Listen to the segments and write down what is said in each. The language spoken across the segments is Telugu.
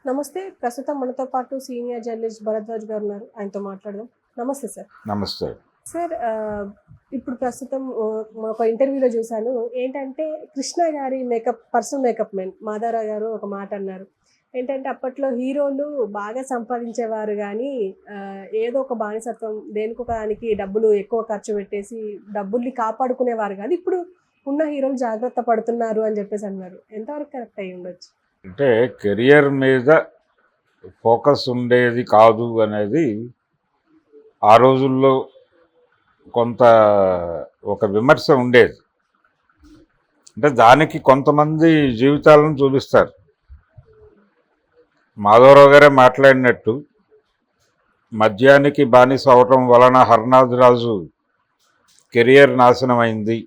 నమస్తే. ప్రస్తుతం మనతో పాటు సీనియర్ జర్నలిస్ట్ భరద్వాజ్ గారు ఉన్నారు. ఆయనతో మాట్లాడదాం. నమస్తే సార్. నమస్తే. సార్ ఇప్పుడు ప్రస్తుతం ఒక ఇంటర్వ్యూలో చూసాను. ఏంటంటే కృష్ణ గారి పర్సనల్ మేకప్ మెన్ మాధవరావు గారు ఒక మాట అన్నారు. ఏంటంటే అప్పట్లో హీరోలు బాగా సంపాదించేవారు గానీ ఏదో ఒక బానిసత్వం దేనికో దానికి డబ్బులు ఎక్కువ ఖర్చు పెట్టేసి డబ్బుల్ని కాపాడుకునేవారు కాదు. ఇప్పుడు ఉన్న హీరోలు జాగ్రత్త పడుతున్నారు అని చెప్పేసి అన్నారు. ఎంతవరకు కరెక్ట్ అయ్యి ఉండొచ్చు? అంటే కెరియర్ మీద ఫోకస్ ఉండేది కాదు అనేది ఆ రోజుల్లో కొంత ఒక విమర్శ ఉండేది. అంటే దానికి కొంతమంది జీవితాలను చూపిస్తారు. మాధవరావు గారే మాట్లాడినట్టు మద్యానికి బానిస అవటం వలన హర్నాథ్ రాజు కెరియర్ నాశనమైంది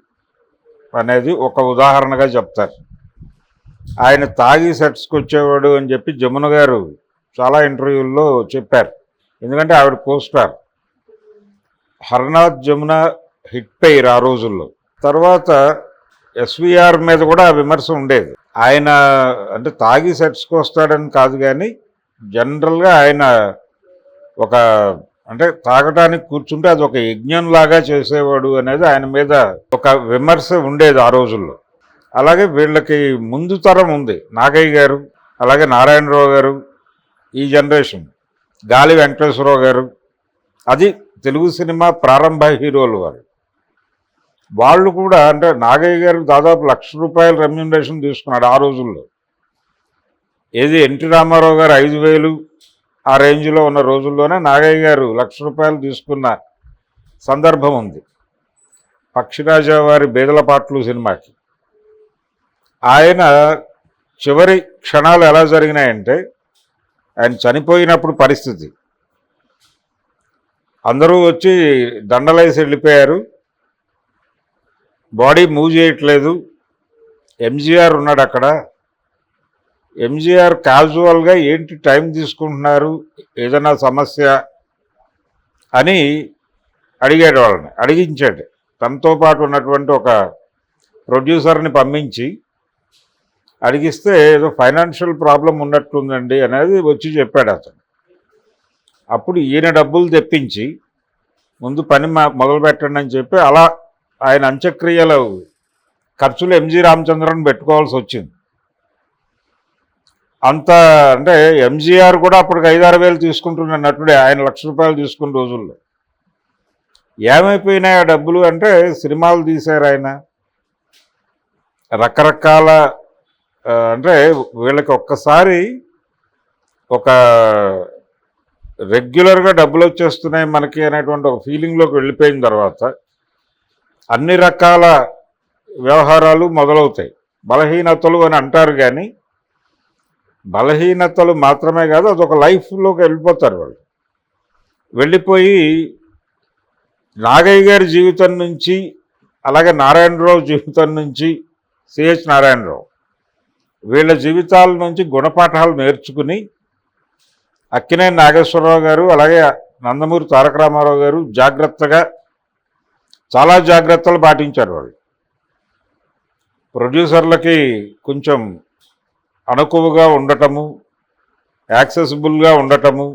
అనేది ఒక ఉదాహరణగా చెప్తారు. ఆయన తాగి సెట్స్కి వచ్చేవాడు అని చెప్పి జమున గారు చాలా ఇంటర్వ్యూల్లో చెప్పారు. ఎందుకంటే ఆవిడ co-star. Harnath Jamuna hit pair ఆ రోజుల్లో. తర్వాత ఎస్విఆర్ మీద కూడా ఆ విమర్శ ఉండేది. ఆయన అంటే తాగి సెట్స్కి వస్తాడని కాదు, కానీ జనరల్గా ఆయన ఒక అంటే తాగటానికి కూర్చుంటే అది ఒక యజ్ఞంలాగా చేసేవాడు అనేది ఆయన మీద ఒక విమర్శ ఉండేది ఆ రోజుల్లో. అలాగే వీళ్ళకి ముందు తరం ఉంది. నాగయ్య గారు, అలాగే నారాయణరావు గారు, ఈ జనరేషన్ గాలి వెంకటేశ్వరరావు గారు, అది తెలుగు సినిమా ప్రారంభ హీరోలు వాళ్ళు కూడా. అంటే నాగయ్య గారు దాదాపు ₹1,00,000 రెమ్యూనరేషన్ తీసుకున్నాడు ఆ రోజుల్లో. ఏది ఎన్టీ రామారావు గారు 5,000 ఆ రేంజ్లో ఉన్న రోజుల్లోనే నాగయ్య గారు ₹1,00,000 తీసుకున్న సందర్భం ఉంది. పక్షిరాజా వారి బేదల పాటలు సినిమాకి. ఆయన చివరి క్షణాలు ఎలా జరిగినాయంటే, ఆయన చనిపోయినప్పుడు పరిస్థితి అందరూ వచ్చి దండలేసి వెళ్ళిపోయారు. బాడీ మూవ్ చేయట్లేదు. ఎంజీఆర్ ఉన్నాడు అక్కడ. ఎంజీఆర్ క్యాజువల్గా ఏంటి టైం తీసుకుంటున్నారు, ఏదైనా సమస్య అని అడిగాడు. వాళ్ళని అడిగించాడు. తనతో పాటు ఉన్నటువంటి ఒక ప్రొడ్యూసర్ని పంపించి అడిగిస్తే ఏదో ఫైనాన్షియల్ ప్రాబ్లం ఉన్నట్టుందండి అనేది వచ్చి చెప్పాడు అతను. అప్పుడు ఈయన డబ్బులు తెప్పించి ముందు పని మొదలు పెట్టండి అని చెప్పి అలా ఆయన అంత్యక్రియల ఖర్చులు ఎంజి రామచంద్రన్ పెట్టుకోవాల్సి వచ్చింది. అంత అంటే ఎంజీఆర్ కూడా అప్పటికి 5-6 వేలు తీసుకుంటున్న నటుడే, ఆయన ₹1,00,000 తీసుకున్న రోజుల్లో. ఏమైపోయినాయి ఆ డబ్బులు అంటే, సినిమాలు తీశారు ఆయన, రకరకాల అంటే వీళ్ళకి ఒక్కసారి ఒక రెగ్యులర్గా డబ్బులు వచ్చేస్తున్నాయి మనకి అనేటువంటి ఒక ఫీలింగ్లోకి వెళ్ళిపోయిన తర్వాత అన్ని రకాల వ్యవహారాలు మొదలవుతాయి. బలహీనతలు అని అంటారు, కానీ బలహీనతలు మాత్రమే కాదు, అదొక లైఫ్లోకి వెళ్ళిపోతారు వాళ్ళు. వెళ్ళిపోయి నాగయ్య గారి జీవితం నుంచి, అలాగే నారాయణరావు జీవితం నుంచి, సిహెచ్ నారాయణరావు వీళ్ళ జీవితాల నుంచి గుణపాఠాలు నేర్చుకుని అక్కినేని నాగేశ్వరరావు గారు, అలాగే నందమూరి తారక రామారావు గారు జాగ్రత్తగా చాలా జాగ్రత్తలు పాటించారు. వాళ్ళు ప్రొడ్యూసర్లకి కొంచెం అణకువగా ఉండటము, యాక్సెసిబుల్గా ఉండటము,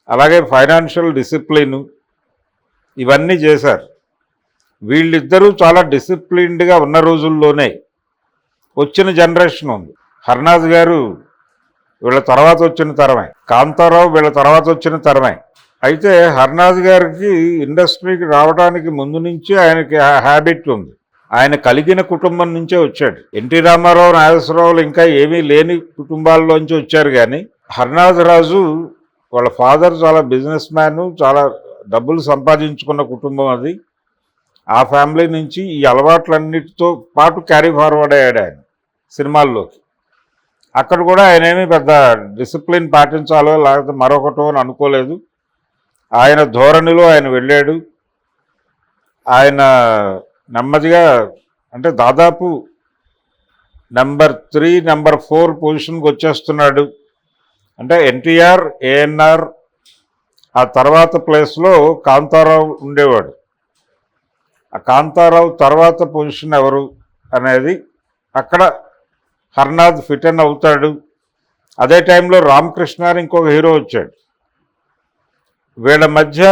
అలాగే ఫైనాన్షియల్ డిసిప్లిన్, ఇవన్నీ చేశారు. వీళ్ళిద్దరూ చాలా డిసిప్లిన్డ్గా ఉన్న రోజుల్లోనే వచ్చిన జనరేషన్ ఉంది. హర్నాథ్ గారు వీళ్ళ తర్వాత వచ్చిన తరమే, కాంతారావు వీళ్ళ తర్వాత వచ్చిన తరమే. అయితే హర్నాథ్ గారికి ఇండస్ట్రీకి రావడానికి ముందు నుంచి ఆయనకి హ్యాబిట్ ఉంది. ఆయన కలిగిన కుటుంబం నుంచే వచ్చాడు. ఎన్టీ రామారావు, నాగేశ్వరరావులు ఇంకా ఏమీ లేని కుటుంబాల్లోంచి వచ్చారు. కానీ హర్నాథ్ రాజు వాళ్ళ ఫాదర్ చాలా బిజినెస్ మ్యాను, చాలా డబ్బులు సంపాదించుకున్న కుటుంబం అది. ఆ ఫ్యామిలీ నుంచి ఈ అలవాట్లన్నిటితో పాటు క్యారీ ఫార్వర్డ్ అయ్యాడు ఆయన సినిమాల్లోకి. అక్కడ కూడా ఆయన ఏమీ పెద్ద డిసిప్లిన్ పాటించాలో లేకపోతే మరొకటో అని అనుకోలేదు. ఆయన ధోరణిలో ఆయన వెళ్ళాడు. ఆయన నెమ్మదిగా అంటే దాదాపు నెంబర్ 3, నెంబర్ 4 పొజిషన్కి వచ్చేస్తున్నాడు. అంటే ఎన్టీఆర్, ఏఎన్ఆర్, ఆ తర్వాత ప్లేస్లో కాంతారావు ఉండేవాడు. ఆ కాంతారావు తర్వాత పొజిషన్ ఎవరు అనేది అక్కడ హర్నాథ్ ఫిట్ అవుతాడు. అదే టైంలో రామకృష్ణ అని ఇంకొక హీరో వచ్చాడు. వీళ్ళ మధ్య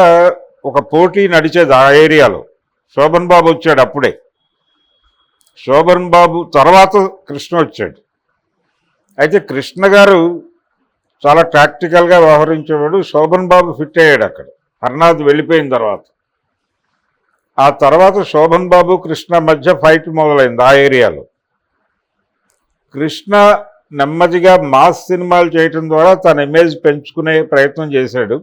ఒక పోటీ నడిచేది ఆ ఏరియాలో. శోభన్ బాబు వచ్చాడు అప్పుడే. శోభన్ బాబు తర్వాత కృష్ణ వచ్చాడు. అయితే కృష్ణ గారు చాలా ప్రాక్టికల్గా వ్యవహరించేవాడు. శోభన్ బాబు ఫిట్ అయ్యాడు అక్కడ, హర్నాథ్ వెళ్ళిపోయిన తర్వాత. ఆ తర్వాత శోభన్ బాబు కృష్ణ మధ్య ఫైట్ మొదలైంది ఆ ఏరియాలో. కృష్ణ నెమ్మదిగా మాస్ సినిమాలు చేయటం ద్వారా తన ఇమేజ్ పెంచుకునే ప్రయత్నం చేశాడు.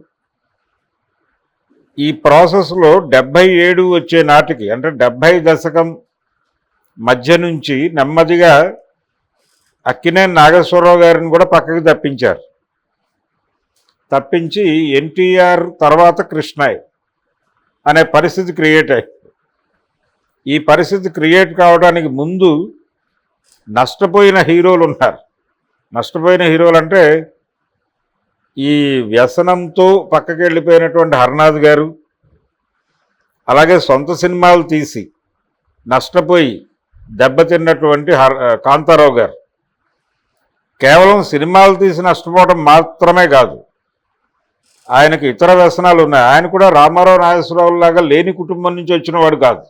ఈ ప్రాసెస్లో 77 వచ్చే నాటికి, అంటే 70 దశకం మధ్య నుంచి నెమ్మదిగా అక్కినేని నాగేశ్వరరావు గారిని కూడా పక్కకి తప్పించి ఎన్టీఆర్ తర్వాత కృష్ణయ్య అనే పరిస్థితి క్రియేట్ అయ్యింది. ఈ పరిస్థితి క్రియేట్ కావడానికి ముందు నష్టపోయిన హీరోలు ఉన్నారు. నష్టపోయిన హీరోలు అంటే ఈ వ్యసనంతో పక్కకి వెళ్ళిపోయినటువంటి హర్నాథ్ గారు, అలాగే సొంత సినిమాలు తీసి నష్టపోయి దెబ్బతిన్నటువంటి కాంతారావు గారు. కేవలం సినిమాలు తీసి నష్టపోవడం మాత్రమే కాదు, ఆయనకు ఇతర వ్యసనాలు ఉన్నాయి. ఆయన కూడా రామారావు నాగేశ్వరరావు లాగా లేని కుటుంబం నుంచి వచ్చిన వాడు కాదు.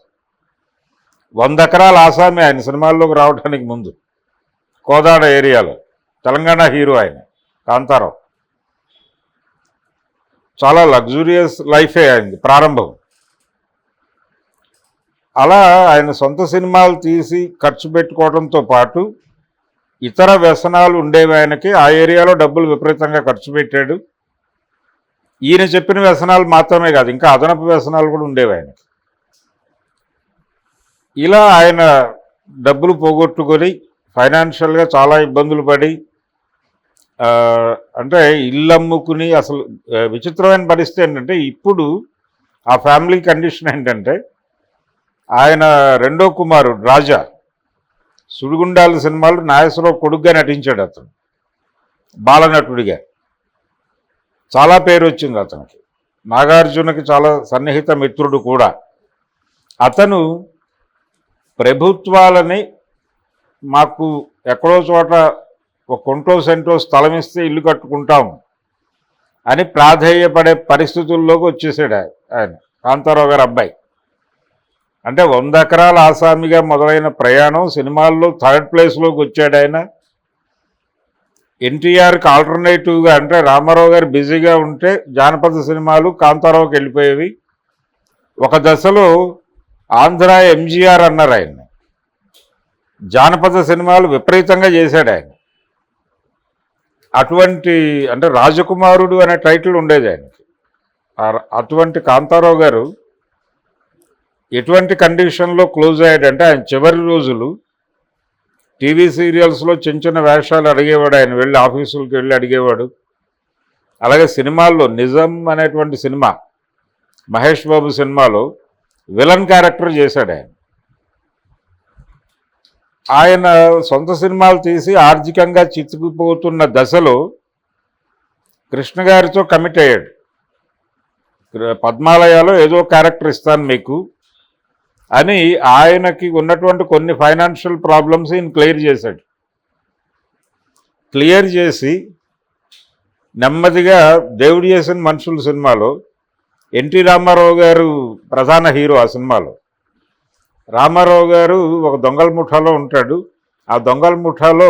100 ఎకరాల ఆసామి ఆయన సినిమాల్లోకి రావడానికి ముందు. కోదాడ ఏరియాలో తెలంగాణ హీరో ఆయన కాంతారావు. చాలా లగ్జూరియస్ లైఫే అయింది ప్రారంభం. అలా ఆయన సొంత సినిమాలు తీసి ఖర్చు పెట్టుకోవడంతో పాటు ఇతర వ్యసనాలు ఉండేవి ఆయనకి. ఆ ఏరియాలో డబ్బులు విపరీతంగా ఖర్చు పెట్టాడు. ఈయన చెప్పిన వ్యసనాలు మాత్రమే కాదు, ఇంకా అదనపు వ్యసనాలు కూడా ఉండేవి ఆయనకి. ఇలా ఆయన డబ్బులు పోగొట్టుకొని ఫైనాన్షియల్గా చాలా ఇబ్బందులు పడి, అంటే ఇల్లు అమ్ముకుని, అసలు విచిత్రమైన పరిస్థితి ఏంటంటే ఇప్పుడు ఆ ఫ్యామిలీ కండిషన్ ఏంటంటే ఆయన రెండో కుమారుడు రాజా సుడిగుండాల సినిమాలు నాగేశ్వరరావు కొడుగ్గా నటించాడు. అతను బాలనటుడిగా చాలా పేరు వచ్చింది అతనికి. నాగార్జునకి చాలా సన్నిహిత మిత్రుడు కూడా. అతను ప్రభుత్వాలని మాకు ఎక్కడో చోట ఒక కొంటో సెంటో స్థలం ఇస్తే ఇల్లు కట్టుకుంటాం అని ప్రాధేయపడే పరిస్థితుల్లోకి వచ్చేసాడు ఆయన, కాంతారావు గారు అబ్బాయి. అంటే 100 ఎకరాల ఆసామిగా మొదలైన ప్రయాణం సినిమాల్లో 3rd ప్లేస్లోకి వచ్చాడు ఆయన. ఎన్టీఆర్కి ఆల్టర్నేటివ్గా, అంటే రామారావు గారు బిజీగా ఉంటే జానపద సినిమాలు కాంతారావుకి వెళ్ళిపోయేవి. ఒక దశలో ఆంధ్ర ఎంజీఆర్ అన్నారు ఆయన. జానపద సినిమాలు విపరీతంగా చేశాడు ఆయన. అటువంటి, అంటే రాజకుమారుడు అనే టైటిల్ ఉండేది ఆయనకి. అటువంటి కాంతారావు గారు ఎటువంటి కండిషన్లో క్లోజ్ అయ్యాడంటే, ఆయన చివరి రోజులు టీవీ సీరియల్స్లో చిన్న చిన్న వేషాలు అడిగేవాడు ఆయన, వెళ్ళి ఆఫీసులకు వెళ్ళి అడిగేవాడు. అలాగే సినిమాల్లో నిజం అనేటువంటి సినిమా, మహేష్ బాబు సినిమాలో విలన్ క్యారెక్టర్ చేశాడు ఆయన. ఆయన సొంత సినిమాలు తీసి ఆర్థికంగా చిక్కుకుపోతున్న దశలో కృష్ణ గారితో కమిట్ అయ్యాడు. పద్మాలయాలో ఏదో క్యారెక్టర్ ఇస్తాను మీకు అని ఆయనకి ఉన్నటువంటి కొన్ని ఫైనాన్షియల్ ప్రాబ్లమ్స్ ఈయన క్లియర్ చేశాడు. క్లియర్ చేసి నెమ్మదిగా దేవుడు చేసిన మనుషుల సినిమాలో ఎన్టీ రామారావు గారు ప్రధాన హీరో. ఆ సినిమాలో రామారావు గారు ఒక దొంగల ముఠాలో ఉంటాడు. ఆ దొంగల ముఠాలో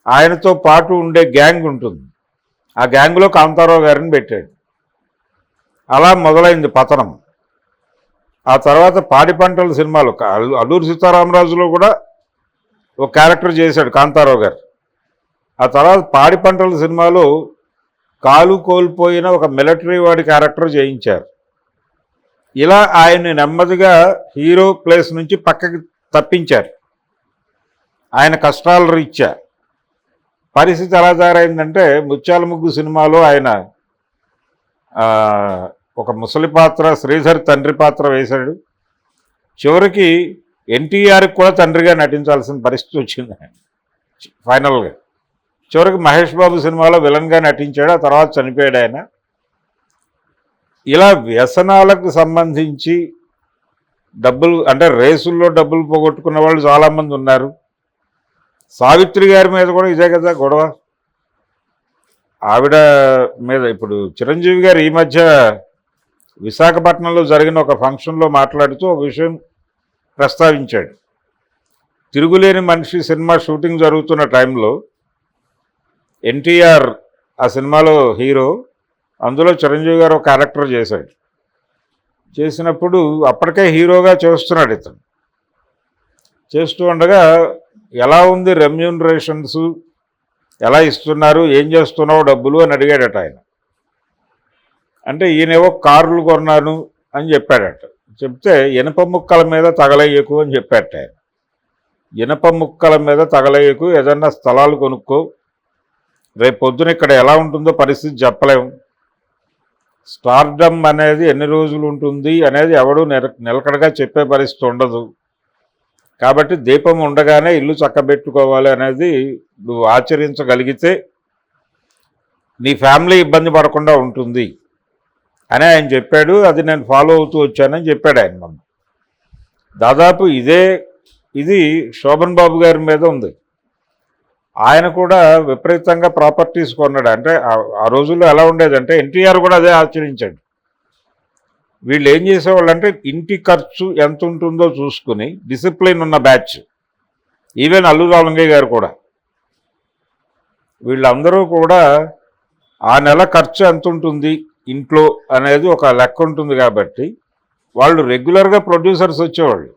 ఆయనతో పాటు ఉండే గ్యాంగ్ ఉంటుంది. ఆ గ్యాంగ్లో కాంతారావు గారిని పెట్టాడు. అలా మొదలైంది పతనం. ఆ తర్వాత పాడి పంటల సినిమాలో అల్లూరి సీతారామరాజులో కూడా ఒక క్యారెక్టర్ చేశాడు కాంతారావు గారు. ఆ తర్వాత పాడి పంటల సినిమాలో కాలు కోల్పోయిన ఒక మిలిటరీ వాడి క్యారెక్టర్ చేయించారు. ఇలా ఆయన్ని నెమ్మదిగా హీరో ప్లేస్ నుంచి పక్కకి తప్పించారు. ఆయన కష్టాల రీత్యా పరిస్థితి ఎలా తయారైందంటే, ముత్యాల ముగ్గు సినిమాలో ఆయన ఒక ముసలి పాత్ర, శ్రీధర్ తండ్రి పాత్ర వేశాడు. చివరికి ఎన్టీఆర్కి కూడా తండ్రిగా నటించాల్సిన పరిస్థితి వచ్చింది ఆయన ఫైనల్గా. చివరికి మహేష్ బాబు సినిమాలో విలన్గా నటించాడు. ఆ తర్వాత చనిపోయాడు ఆయన. ఇలా వ్యసనాలకు సంబంధించి డబ్బులు, అంటే రేసుల్లో డబ్బులు పోగొట్టుకున్న వాళ్ళు చాలామంది ఉన్నారు. సావిత్రి గారి మీద కూడా ఇదే కదా గొడవ. ఆవిడ మీద ఇప్పుడు చిరంజీవి గారు ఈ మధ్య విశాఖపట్నంలో జరిగిన ఒక ఫంక్షన్లో మాట్లాడుతూ ఒక విషయం ప్రస్తావించాడు. తిరుగులేని మనిషి సినిమా షూటింగ్ జరుగుతున్న టైంలో ఎన్టీఆర్ ఆ సినిమాలో హీరో, అందులో చిరంజీవి గారు ఒక క్యారెక్టర్ చేశాడు. చేసినప్పుడు అప్పటికే హీరోగా చేస్తున్నాడు ఇతను. చేస్తూ ఉండగా ఎలా ఉంది రెమ్యూనరేషన్స్, ఎలా ఇస్తున్నారు, ఏం చేస్తున్నావు డబ్బులు అని అడిగాడట ఆయన. అంటే ఈయనేవో కార్లు కొన్నాను అని చెప్పాడట. చెప్తే ఇనప ముక్కల మీద తగలయ్యకు అని చెప్పాడట ఆయన. ఇనప ముక్కల మీద తగలయ్యకు, ఏదన్నా స్థలాలు కొనుక్కో, రేపు పొద్దున ఇక్కడ ఎలా ఉంటుందో పరిస్థితి చెప్పలేము, స్టార్డమ్ అనేది ఎన్ని రోజులు ఉంటుంది అనేది ఎవడూ నిలకడగా చెప్పే పరిస్థితి ఉండదు, కాబట్టి దీపం ఉండగానే ఇల్లు చక్కబెట్టుకోవాలి అనేది నువ్వు ఆచరించగలిగితే నీ ఫ్యామిలీ ఇబ్బంది పడకుండా ఉంటుంది అని ఆయన చెప్పాడు. అది నేను ఫాలో అవుతూ వచ్చానని చెప్పాడు ఆయన. మొన్న దాదాపు ఇది శోభన్ బాబు గారి మీద ఉంది. ఆయన కూడా విపరీతంగా ప్రాపర్టీస్ కొన్నాడు. అంటే ఆ రోజుల్లో ఎలా ఉండేదంటే ఎన్టీఆర్ కూడా అదే ఆచరించాడు. వీళ్ళు ఏం చేసేవాళ్ళు అంటే ఇంటి ఖర్చు ఎంత ఉంటుందో చూసుకుని, డిసిప్లిన్ ఉన్న బ్యాచ్, ఈవెన్ అల్లు రామలింగయ్య గారు కూడా, వీళ్ళందరూ కూడా ఆ నెల ఖర్చు ఎంత ఉంటుంది ఇంట్లో అనేది ఒక లెక్క ఉంటుంది. కాబట్టి వాళ్ళు రెగ్యులర్గా ప్రొడ్యూసర్స్ వచ్చేవాళ్ళు,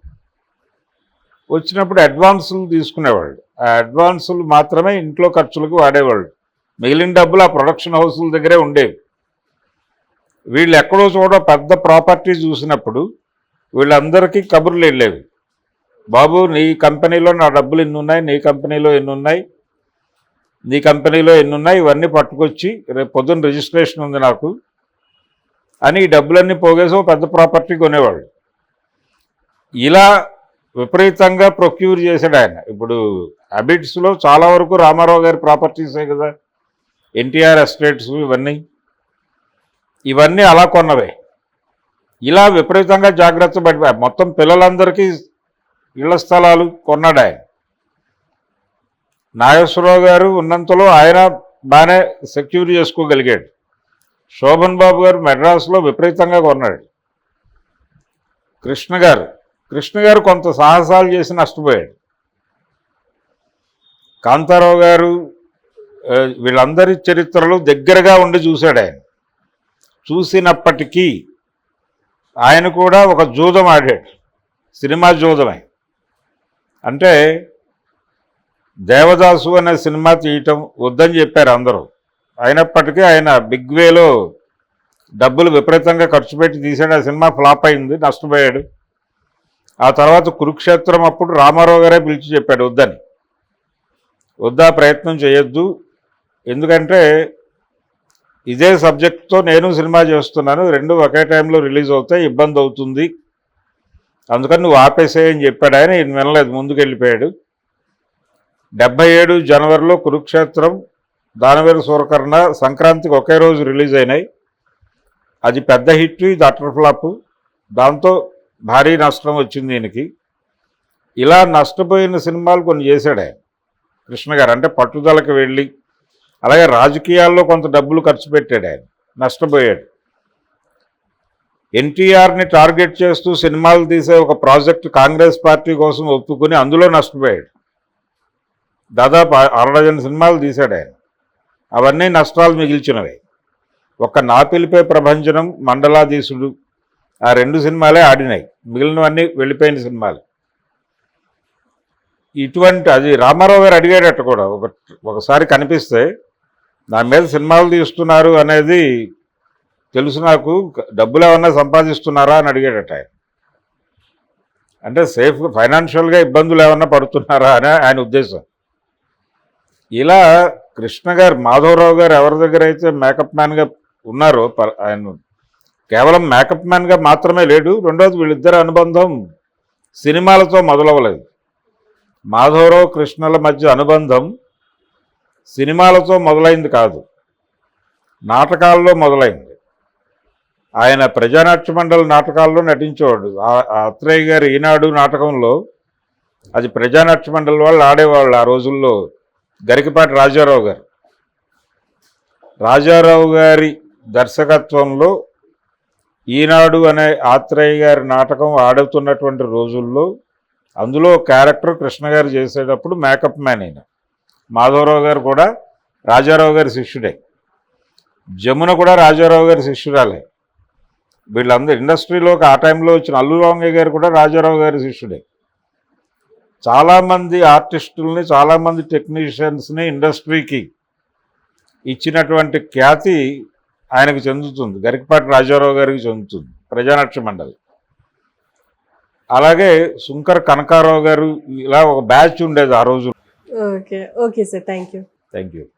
వచ్చినప్పుడు అడ్వాన్సులు తీసుకునేవాళ్ళు. ఆ అడ్వాన్సులు మాత్రమే ఇంట్లో ఖర్చులకు వాడేవాళ్ళు. మిగిలిన డబ్బులు ఆ ప్రొడక్షన్ హౌస్ల దగ్గరే ఉండేవి. వీళ్ళు ఎక్కడో చూడ పెద్ద ప్రాపర్టీ చూసినప్పుడు వీళ్ళందరికీ కబుర్లు వెళ్ళేవి. బాబు, నీ కంపెనీలో నా డబ్బులు ఎన్ని ఉన్నాయి, నీ కంపెనీలో ఎన్ని ఉన్నాయి, నీ కంపెనీలో ఎన్ని ఉన్నాయి, ఇవన్నీ పట్టుకొచ్చి రేపు పొద్దున్న రిజిస్ట్రేషన్ ఉంది నాకు అని ఈ డబ్బులన్నీ పోగేసి ఒక పెద్ద ప్రాపర్టీ కొనేవాళ్ళు. ఇలా విపరీతంగా ప్రొక్యూర్ చేశాడు ఆయన. ఇప్పుడు అబిడ్స్లో చాలా వరకు రామారావు గారి ప్రాపర్టీసే కదా, ఎన్టీఆర్ ఎస్టేట్స్ ఇవన్నీ అలా కొన్నవే. ఇలా విపరీతంగా జాగ్రత్త పడిపోయాయి. మొత్తం పిల్లలందరికీ ఇళ్ల స్థలాలు కొన్నాడు ఆయన. నాగేశ్వరరావు గారు ఉన్నంతలో ఆయన బాగానే సెక్యూర్ చేసుకోగలిగాడు. శోభన్ బాబు గారు మెడ్రాస్లో విపరీతంగా కొన్నాడు. కృష్ణ గారు కొంత సాహసాలు చేసి నష్టపోయాడు. కాంతారావు గారు వీళ్ళందరి చరిత్రలు దగ్గరగా ఉండి చూశాడు ఆయన. చూసినప్పటికీ ఆయన కూడా ఒక జూదం ఆడాడు, సినిమా జూదమే. అంటే దేవదాసు అనే సినిమా తీయటం వద్దని చెప్పారు అందరూ. అయినప్పటికీ ఆయన బిగ్ వేలో డబ్బులు విపరీతంగా ఖర్చు పెట్టి తీశాడు. ఆ సినిమా ఫ్లాప్ అయింది, నష్టపోయాడు. ఆ తర్వాత కురుక్షేత్రం అప్పుడు రామారావు గారే పిలిచి చెప్పాడు వద్దని. వద్దా, ప్రయత్నం చేయొద్దు, ఎందుకంటే ఇదే సబ్జెక్ట్తో నేను సినిమా చేస్తున్నాను, రెండు ఒకే టైంలో రిలీజ్ అవుతాయి, ఇబ్బంది అవుతుంది, అందుకని నువ్వు ఆపేసేయని చెప్పాడు ఆయన. ఈయన వినలేదు, ముందుకెళ్ళిపోయాడు. 77 జనవరిలో కురుక్షేత్రం, దానవేరు సూరకర్ణ సంక్రాంతికి ఒకే రోజు రిలీజ్ అయినాయి. అది పెద్ద హిట్, ఇది అటర్ ఫ్లాప్. దాంతో భారీ నష్టం వచ్చింది ఈయనకి. ఇలా నష్టపోయిన సినిమాలు కొన్ని చేశాడు ఆయన కృష్ణ గారు. అంటే పట్టుదలకు వెళ్ళి, అలాగే రాజకీయాల్లో కొంత డబ్బులు ఖర్చు పెట్టాడు ఆయన, నష్టపోయాడు. ఎన్టీఆర్ని టార్గెట్ చేస్తూ సినిమాలు తీసే ఒక ప్రాజెక్ట్ కాంగ్రెస్ పార్టీ కోసం ఒప్పుకుని అందులో నష్టపోయాడు. దాదాపు 60 సినిమాలు తీశాడు ఆయన. అవన్నీ నష్టాలు మిగిల్చినవి. ఒక్క నా పిలిపే ప్రభంజనం, మండలాధీశుడు, ఆ 2 సినిమాలే ఆడినాయి, మిగిలినవన్నీ వెళ్ళిపోయిన సినిమాలు. అది రామారావు గారు అడిగాడట కూడా, ఒకసారి కనిపిస్తే నా మీద సినిమాలు తీస్తున్నారు అనేది తెలుసు, నాకు డబ్బులు ఏమన్నా సంపాదిస్తున్నారా అని అడిగాడట ఆయన. అంటే సేఫ్గా ఫైనాన్షియల్గా ఇబ్బందులు ఏమన్నా పడుతున్నారా అని ఆయన ఉద్దేశం. ఇలా కృష్ణ గారు, మాధవరావు గారు ఎవరి దగ్గర అయితే మేకప్ మ్యాన్గా ఉన్నారో, ఆయన కేవలం మేకప్ మ్యాన్గా మాత్రమే లేడు. రెండోది, వీళ్ళిద్దరి అనుబంధం సినిమాలతో మొదలవ్వలేదు. మాధవరావు కృష్ణల మధ్య అనుబంధం సినిమాలతో మొదలైంది కాదు, నాటకాల్లో మొదలైంది. ఆయన ప్రజానాట్య మండలి నాటకాల్లో నటించేవాడు. అత్రేయ గారు ఈనాడు నాటకంలో, అది ప్రజానాట్య మండలి వాళ్ళు ఆడేవాళ్ళు ఆ రోజుల్లో, గరికపాటి రాజారావు గారు. రాజారావు గారి దర్శకత్వంలో ఈనాడు అనే ఆత్రేయ గారి నాటకం ఆడుతున్నటువంటి రోజుల్లో అందులో క్యారెక్టర్ కృష్ణ గారు చేసేటప్పుడు మేకప్ మ్యాన్ అయిన మాధవరావు గారు కూడా రాజారావు గారి శిష్యుడే, జమున కూడా రాజారావు గారి శిష్యురాలే. వీళ్ళందరూ ఇండస్ట్రీలోకి ఆ టైంలో వచ్చిన అల్లు రామయ్య గారు కూడా రాజారావు గారి శిష్యుడే. చాలామంది ఆర్టిస్టుల్ని, చాలామంది టెక్నీషియన్స్ని ఇండస్ట్రీకి ఇచ్చినటువంటి ఖ్యాతి ఆయనకు చెందుతుంది, గరికపాటి రాజారావు గారికి చెందుతుంది, ప్రజానాట్య మండలి. అలాగే శుంకర్ కనకారావు గారు, ఇలా ఒక బ్యాచ్ ఉండేది ఆ రోజు. Okay okay sir, thank you. Thank you.